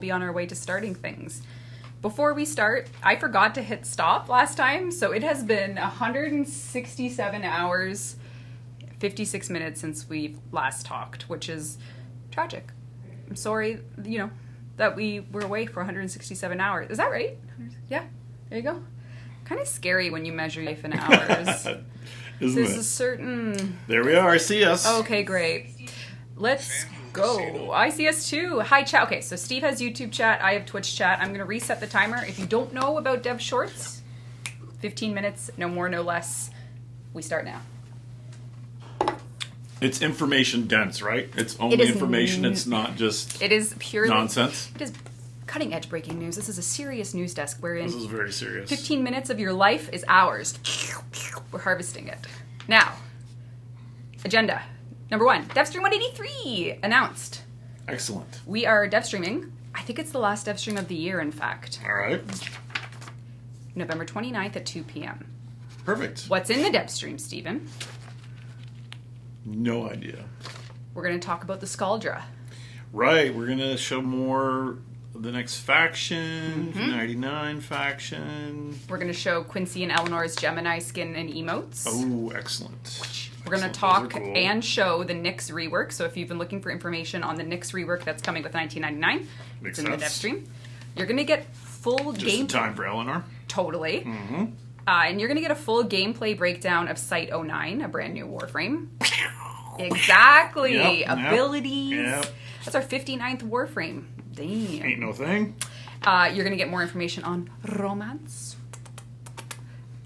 be on our way to starting things. Before we start, I forgot to hit stop last time, so it has been 167 hours, 56 minutes since we last talked, which is tragic. I'm sorry, that we were away for 167 hours. Is that right? Yeah, there you go. Kind of scary when you measure life in hours. There's a certain... There we are, I see us. Okay, great. Let's go. I see us too. Hi, chat. Okay, so Steve has YouTube chat. I have Twitch chat. I'm going to reset the timer. If you don't know about Devshorts, 15 minutes, no more, no less. We start now. It's information dense, right? It's only information. It's not just it is purely nonsense. It is cutting edge breaking news. This is a serious news desk wherein this is very serious. 15 minutes of your life is ours. We're harvesting it. Now, agenda. Number 1, Devstream 183 announced. Excellent. We are Devstreaming. I think it's the last Devstream of the year, in fact. All right. November 29th at 2 p.m. Perfect. What's in the Devstream, Stephen? No idea. We're going to talk about the Scaldra. Right. We're going to show more of the next faction, 99 faction. We're going to show Quincy and Eleanor's Gemini skin and emotes. Oh, excellent. We're going to talk and show the Nyx rework. So if you've been looking for information on the Nyx rework that's coming with 1999, it's in the Devstream. You're going to get full Just game... in time for Eleanor. Totally. And you're going to get a full gameplay breakdown of Site 09, a brand new Warframe. Exactly. Yep, Abilities. Yep. That's our 59th Warframe. Damn. Ain't no thing. You're going to get more information on romance,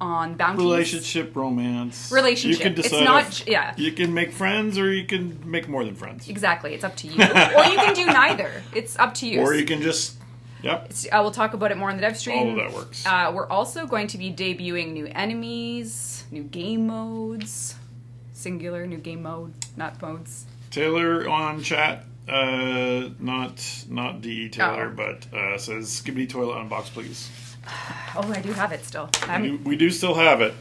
on bounties. Relationship. Relationship. You can decide. It's not, You can make friends or you can make more than friends. Exactly. It's up to you. Or you can do neither. It's up to you. Or you can just... Yep. We'll talk about it more in the Devstream. All of that works. We're also going to be debuting new enemies, new game modes. Singular, new game mode, not modes. Taylor on chat, not DE Taylor, but says Skibbity Toilet unbox, please. Oh, I do have it still. We do still have it.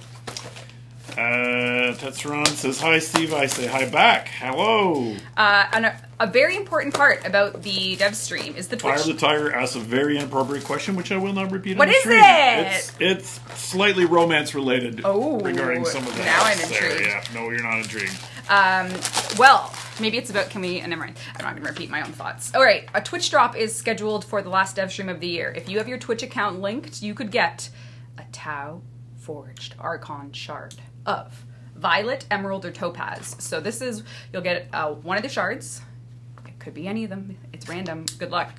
Tetsuran says, hi, Steve. I say hi back. Hello. And a very important part about the Devstream is the Twitch. Fire the Tiger asks a very inappropriate question, which I will not repeat What on the is stream. it? It's slightly romance related regarding some of that. Now I'm intrigued. Yeah, no, you're not intrigued. Well, maybe it's about, never mind. I'm not going to repeat my own thoughts. All right, a Twitch drop is scheduled for the last Devstream of the year. If you have your Twitch account linked, you could get a Tau Forged Archon Shard of Violet, Emerald, or Topaz. So this is, you'll get one of the shards. It could be any of them. It's random. Good luck.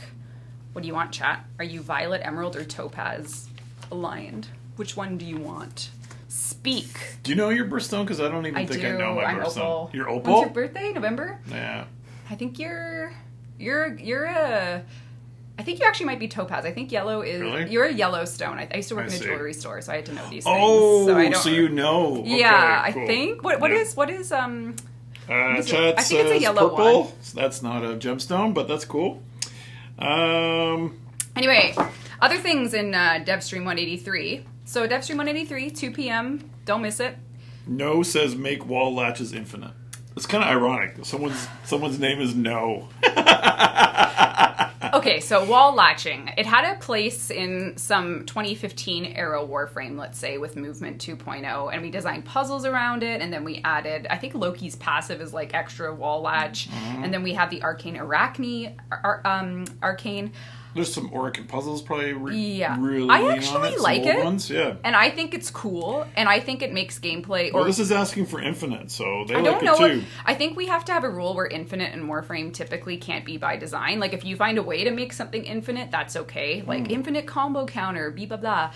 What do you want, chat? Are you Violet, Emerald, or Topaz aligned? Which one do you want? Speak. Do you know your birthstone? Because I don't even think I know my birthstone. Opal. You're Opal? When's your birthday? November? Yeah. I think you're a... I think you actually might be Topaz. I think yellow is... Really? You're a Yellowstone. I used to work in a jewelry store, so I had to know these things. Oh, so, I don't, so you know. Okay, yeah, cool. I think. What is Chat I think it's a yellow purple. one. So that's not a gemstone, but that's cool. Anyway, other things in Devstream 183. So Devstream 183, 2 p.m. Don't miss it. No says make wall latches infinite. It's kind of ironic. Someone's name is No. Okay, so wall latching. It had a place in some 2015 era Warframe, let's say, with Movement 2.0, and we designed puzzles around it, and then we added, I think Loki's passive is like extra wall latch, and then we have the Arcane Arachne, Arcane. There's some Oracle puzzles probably really I actually like it. Ones. Yeah. And I think it's cool, and I think it makes gameplay... Well, this is asking for infinite, so they like it too. I think we have to have a rule where infinite and Warframe typically can't be by design. Like, if you find a way to make something infinite, that's okay. Like, infinite combo counter, blah, blah, blah.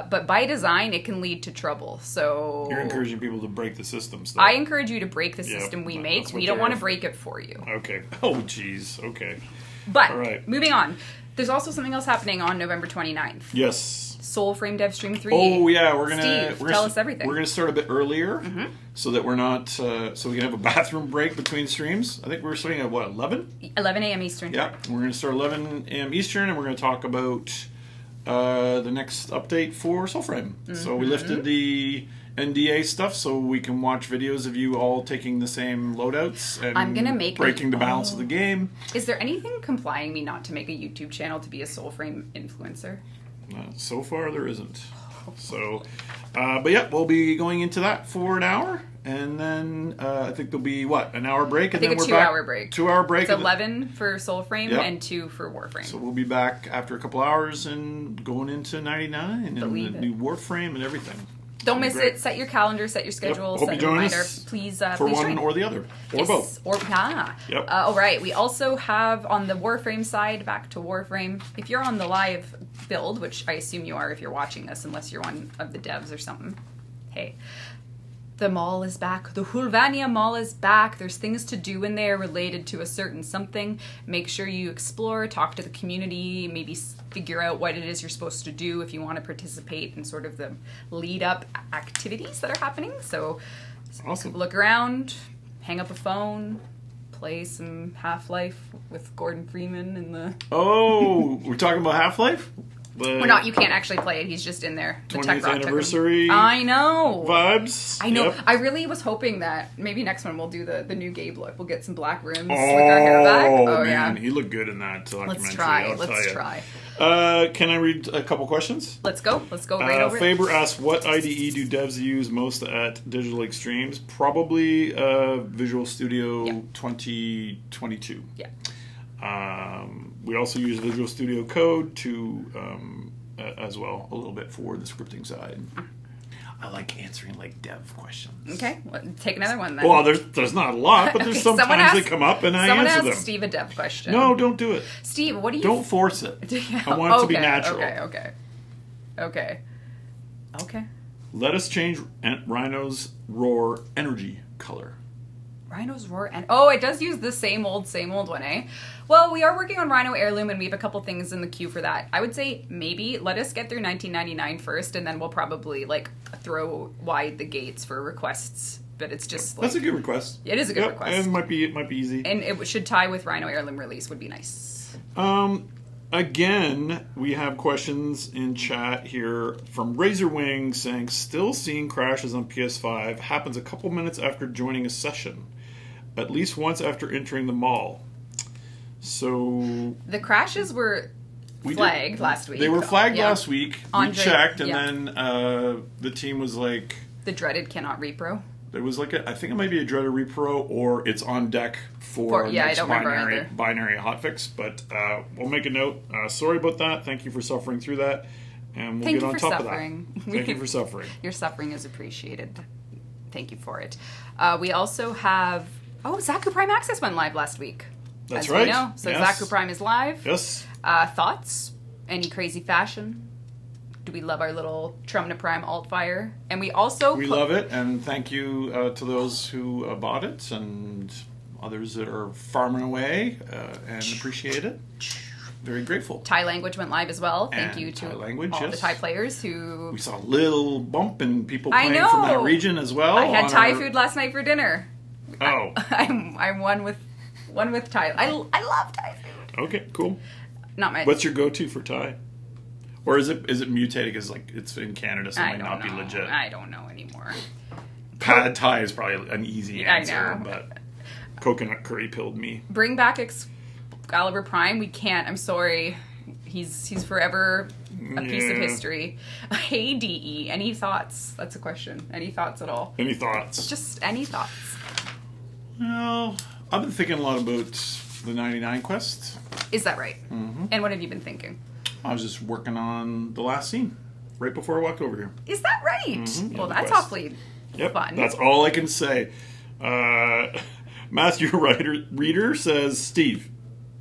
But by design, it can lead to trouble, so... You're encouraging people to break the system stuff. I encourage you to break the system we make. We don't want to break it for you. Okay. Oh, jeez. Okay. But, all right. Moving on. There's also something else happening on November 29th. Yes. Soulframe Devstream 3. Oh, yeah. Steve, tell us everything. We're going to start a bit earlier so that we're not... so we can have a bathroom break between streams. I think we're starting at, 11? 11 a.m. Eastern. Yeah. We're going to start 11 a.m. Eastern, and we're going to talk about the next update for Soulframe. So we lifted the NDA stuff, so we can watch videos of you all taking the same loadouts and I'm gonna make breaking the balance of the game. Is there anything complying me not to make a YouTube channel to be a Soulframe influencer? So far, there isn't. So, but yeah, we'll be going into that for an hour, and then I think there'll be an hour break, and I think then a we're 2-hour break. 2-hour break. It's 11 for Soulframe and 2 for Warframe. So we'll be back after a couple hours and going into 99 and the new Warframe and everything. Don't miss it. Set your calendar, set your schedule, Hope set you a join reminder. us Please, for please one join. or the other, or both. All right. We also have on the Warframe side, back to Warframe. If you're on the live build, which I assume you are if you're watching us, unless you're one of the devs or something. Hey. The mall is back. The Höllvania Mall is back. There's things to do in there related to a certain something. Make sure you explore, talk to the community, maybe figure out what it is you're supposed to do if you want to participate in sort of the lead-up activities that are happening. So awesome. Look around, hang up a phone, play some Half-Life with Gordon Freeman in the... Oh, we're talking about Half-Life? We're not. You can't actually play it. He's just in there. The 20th anniversary. I know. Vibes. I know. Yep. I really was hoping that maybe next one we'll do the new Gabe look. We'll get some black rims, slick our hair back. Oh man, yeah. he looked good in that documentary. Let's try. Let's try. Can I read a couple questions? Let's go. Let's go right over Faber asks, what IDE do devs use most at Digital Extremes? Probably Visual Studio 2022. Yeah. We also use Visual Studio Code to as well, a little bit for the scripting side. I like answering dev questions. Okay, well, take another one then. Well, there's not a lot, but there's sometimes they come up and I answer them. Someone asked Steve a dev question. No, don't do it. Steve, what do you... Don't force it. I want it to be natural. Okay. Let us change Rhino's Roar energy color. Rhino's Roar, and it does use the same old one, eh? Well, we are working on Rhino Heirloom, and we have a couple things in the queue for that. I would say maybe let us get through 1999 first, and then we'll probably throw wide the gates for requests. But it's just that's a good request. It is a good request, and it might be easy, and it should tie with Rhino Heirloom release. Would be nice. Again, we have questions in chat here from Razorwing saying, still seeing crashes on PS5. Happens a couple minutes after joining a session. At least once after entering the mall. So... The crashes were flagged last week. They were flagged last week. We checked, and then the team was like... The dreaded cannot repro. There was I think it might be a dreaded repro, or it's on deck for next binary hotfix. But we'll make a note. Sorry about that. Thank you for suffering through that. And we'll get on top of that. Thank you for suffering. Your suffering is appreciated. Thank you for it. We also have... Zaku Prime Access went live last week. That's right. We know. So yes. Zaku Prime is live. Yes. Thoughts? Any crazy fashion? Do we love our little Trumna Prime Altfire? And we also... We love it, and thank you to those who bought it, and others that are farming away, and appreciate it. Very grateful. Thai language went live as well. Thank and you to all the Thai players who... We saw a little bump in people playing from that region as well. I had Thai food last night for dinner. Oh. I'm one with Thai. I love Thai food. Okay, cool. Not my... What's your go-to for Thai? Or is it mutated because it's in Canada, so it might not be legit? I don't know anymore. Pad Thai is probably an easy answer, I know. But coconut curry pilled me. Bring back Excalibur Prime. We can't. I'm sorry. He's forever a piece of history. Hey, DE, any thoughts? That's a question. Any thoughts at all? Any thoughts? Just any thoughts. Well, I've been thinking a lot about the 99 quest. Is that right? Mm-hmm. And what have you been thinking? I was just working on the last scene right before I walked over here. Is that right? Mm-hmm. Well, that's awfully fun. That's all I can say. Matthew Reader says, Steve,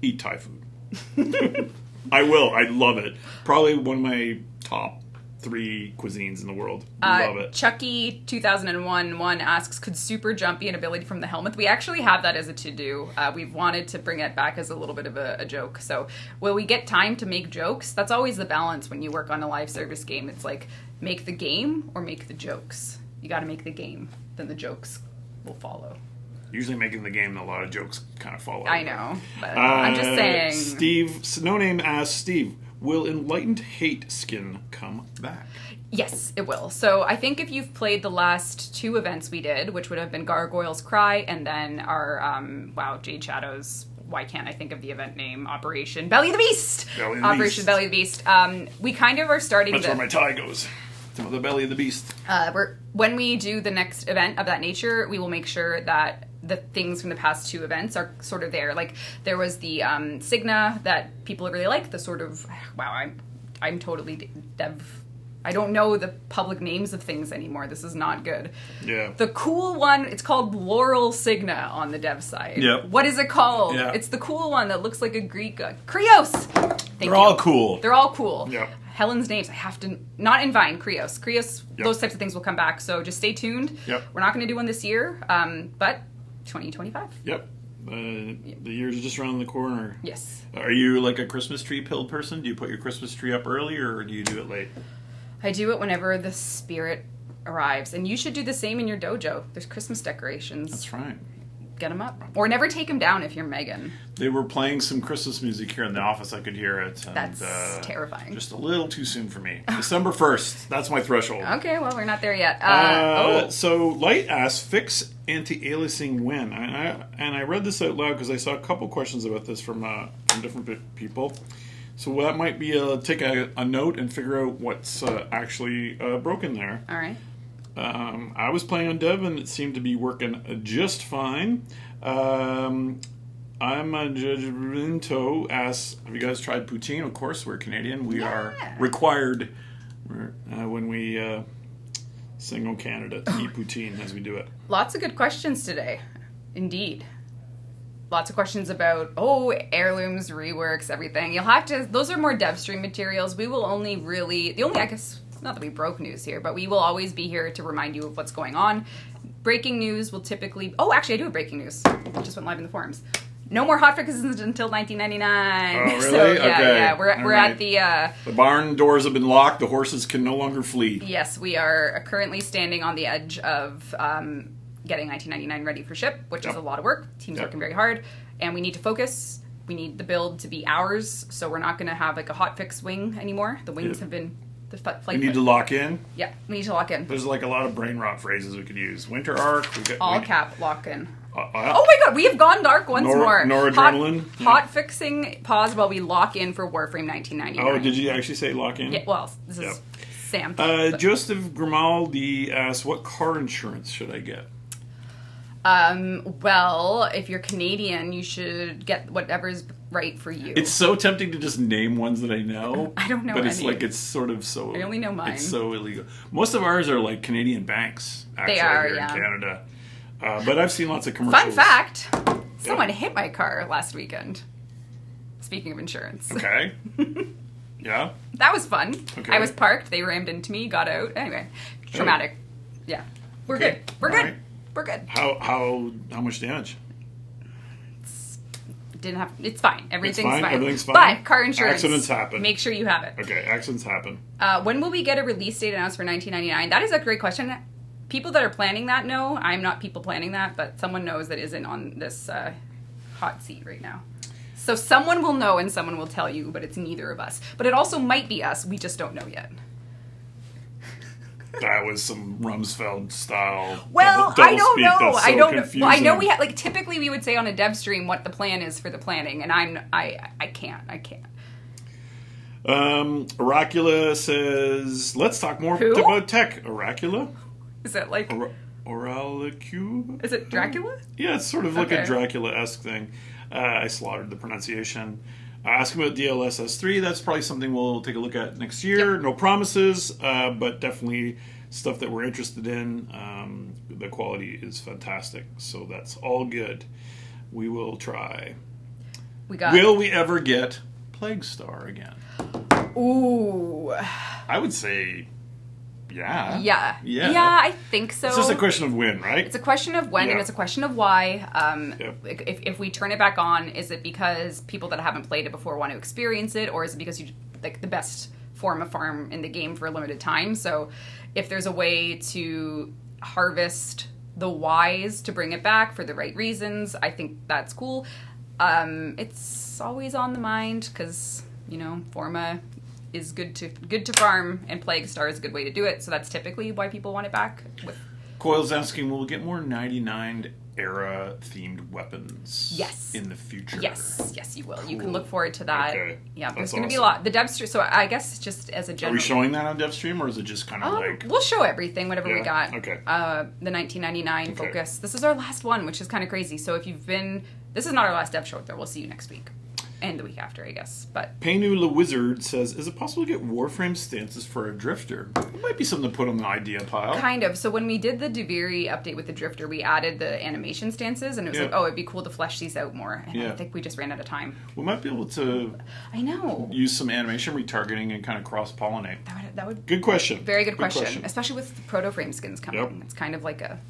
eat Thai food. I will. I love it. Probably one of my top 3 cuisines in the world. Love it. Chucky 2001 asks, could super jump be an ability from the helmet? We actually have that as a to-do. We've wanted to bring it back as a little bit of a joke. So will we get time to make jokes? That's always the balance when you work on a live service game. It's like, make the game or make the jokes. You got to make the game. Then the jokes will follow. Usually making the game, a lot of jokes kind of follow. I know, but I'm just saying. Steve, No Name asks, Steve, Will Enlightened Hate skin come back? Yes, it will. So I think if you've played the last 2 events we did, which would have been Gargoyle's Cry and then our, Jade Shadows, why can't I think of the event name? Operation Belly of the Beast! Operation Belly of the Beast. We kind of are starting That's where my tie goes. To the Belly of the Beast. When we do the next event of that nature, we will make sure that the things from the past 2 events are sort of there. Like, there was the Signa that people really like, the sort of, wow, I'm totally I don't know the public names of things anymore. This is not good. Yeah. The cool one, it's called Laurel Signa on the dev side. Yep. What is it called? Yeah. It's the cool one that looks like a Greek god. Krios! They're all cool. They're all cool. Yep. Helen's names, I have to, not in Vine, Krios. Yep. Those types of things will come back, so just stay tuned. Yep. We're not going to do one this year, but 2025. Yep. The year's just around the corner. Yes. Are you like a Christmas tree pilled person? Do you put your Christmas tree up early or do you do it late? I do it whenever the spirit arrives, and you should do the same in your dojo. There's Christmas decorations. That's right. Get them up. Or never take them down if you're Megan. They were playing some Christmas music here in the office. I could hear it. And, That's terrifying. Just a little too soon for me. December 1st. That's my threshold. Okay, well, we're not there yet. So Light asks, fix anti-aliasing when? And I read this out loud because I saw a couple questions about this from different people. So that might be take a note and figure out what's actually broken there. All right. I was playing on Dev and it seemed to be working just fine. I'm a Judgmento asks, have you guys tried poutine? Of course, we're Canadian. We are required when we sing "O Canada" to eat poutine as we do it. Lots of good questions today. Indeed. Lots of questions about, heirlooms, reworks, everything. You'll have to, those are more Devstream materials. We will only really, I guess, not that we broke news here, but we will always be here to remind you of what's going on. Breaking news will typically, actually I do have breaking news. It just went live in the forums. No more hotfixes until 1999. Oh, really? So, Okay. We're at the barn doors have been locked. The horses can no longer flee. Yes, we are currently standing on the edge of getting 1999 ready for ship, which is a lot of work. Team's working very hard, and we need to focus. We need the build to be ours, so we're not going to have like a hotfix wing anymore. The wings have been flight. We need to lock in. Yeah, we need to lock in. There's like a lot of brain rot phrases we could use. Winter arc. All cap lock in. Oh my god, we have gone dark once more. Noradrenaline. Hot fixing. Pause while we lock in for Warframe 1999. Oh, did you actually say lock in? Yeah. Well, this is Sam. Joseph Grimaldi asks, "What car insurance should I get?" Well, if you're Canadian, you should get whatever's right for you. It's so tempting to just name ones that I know. I don't know but any. it's like it's sort of so. I only know mine. It's so illegal. Most of ours are like Canadian banks. Actually, they are, here yeah. in Canada. But I've seen lots of commercials. Fun fact: someone hit my car last weekend. Speaking of insurance. Okay. Yeah. That was fun. Okay. I was parked. They rammed into me. Got out. Anyway, traumatic. Yeah, we're good. We're good. Right. We're good. How much damage? It's fine. Everything's fine. Everything's fine. But car insurance. Accidents happen. Make sure you have it. Okay, accidents happen. When will we get a release date announced for 1999? That is a great question. People that are planning that know. I'm not people planning that, but someone knows that isn't on this hot seat right now. So someone will know and someone will tell you, but it's neither of us. But it also might be us. We just don't know yet. That was some Rumsfeld style. Well, double I don't speak. know. That's so I don't confusing. know. Well, I know we have typically we would say on a dev stream what the plan is for the planning, and I can't. Oracula says, "Let's talk more Who? about tech." Oracula? Is it like Oralicu? Is it Dracula? Yeah, it's sort of like a Okay. Dracula-esque thing. I slaughtered the pronunciation. Ask about DLSS3. That's probably something we'll take a look at next year. Yep. No promises, but definitely stuff that we're interested in. The quality is fantastic, so that's all good. We will try. Will we ever get Plague Star again? Ooh. I would say, yeah. Yeah, I think so. It's just a question of when, right? It's a question of when, and it's a question of why. Yep. If we turn it back on, is it because people that haven't played it before want to experience it, or is it because you like the best form of farm in the game for a limited time? So, if there's a way to harvest the whys to bring it back for the right reasons, I think that's cool. It's always on the mind because Forma is good to farm, and Plague Star is a good way to do it. So that's typically why people want it back. Coil's asking, will we get more 99 era themed weapons? Yes. In the future? Yes, you will. Cool. You can look forward to that. Okay. Yeah, there's That's going to be a awesome. lot. The Devstream. So I guess just as a general. Are we showing that on Devstream, or is it just kind of like? We'll show everything, whatever we Yeah, got. okay. The 1999 focus. This is our last one, which is kind of crazy. So if you've been, this is not our last Devshort, though. We'll see you next week. And the week after, I guess. But Painu the Wizard says, is it possible to get Warframe stances for a Drifter? It might be something to put on the idea pile. kind of. So when we did the Duviri update with the Drifter, we added the animation stances, and it was like, oh, it'd be cool to flesh these out more. And I think we just ran out of time. We might be able to I know. use some animation retargeting and kind of cross-pollinate. That would Good question. Very good question. Especially with the proto frame skins coming. Yep. It's kind of like a,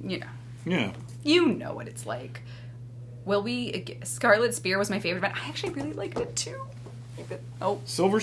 Yeah. you know what it's like. Will we? Scarlet Spear was my favorite, but I actually really liked it too. Oh. Silver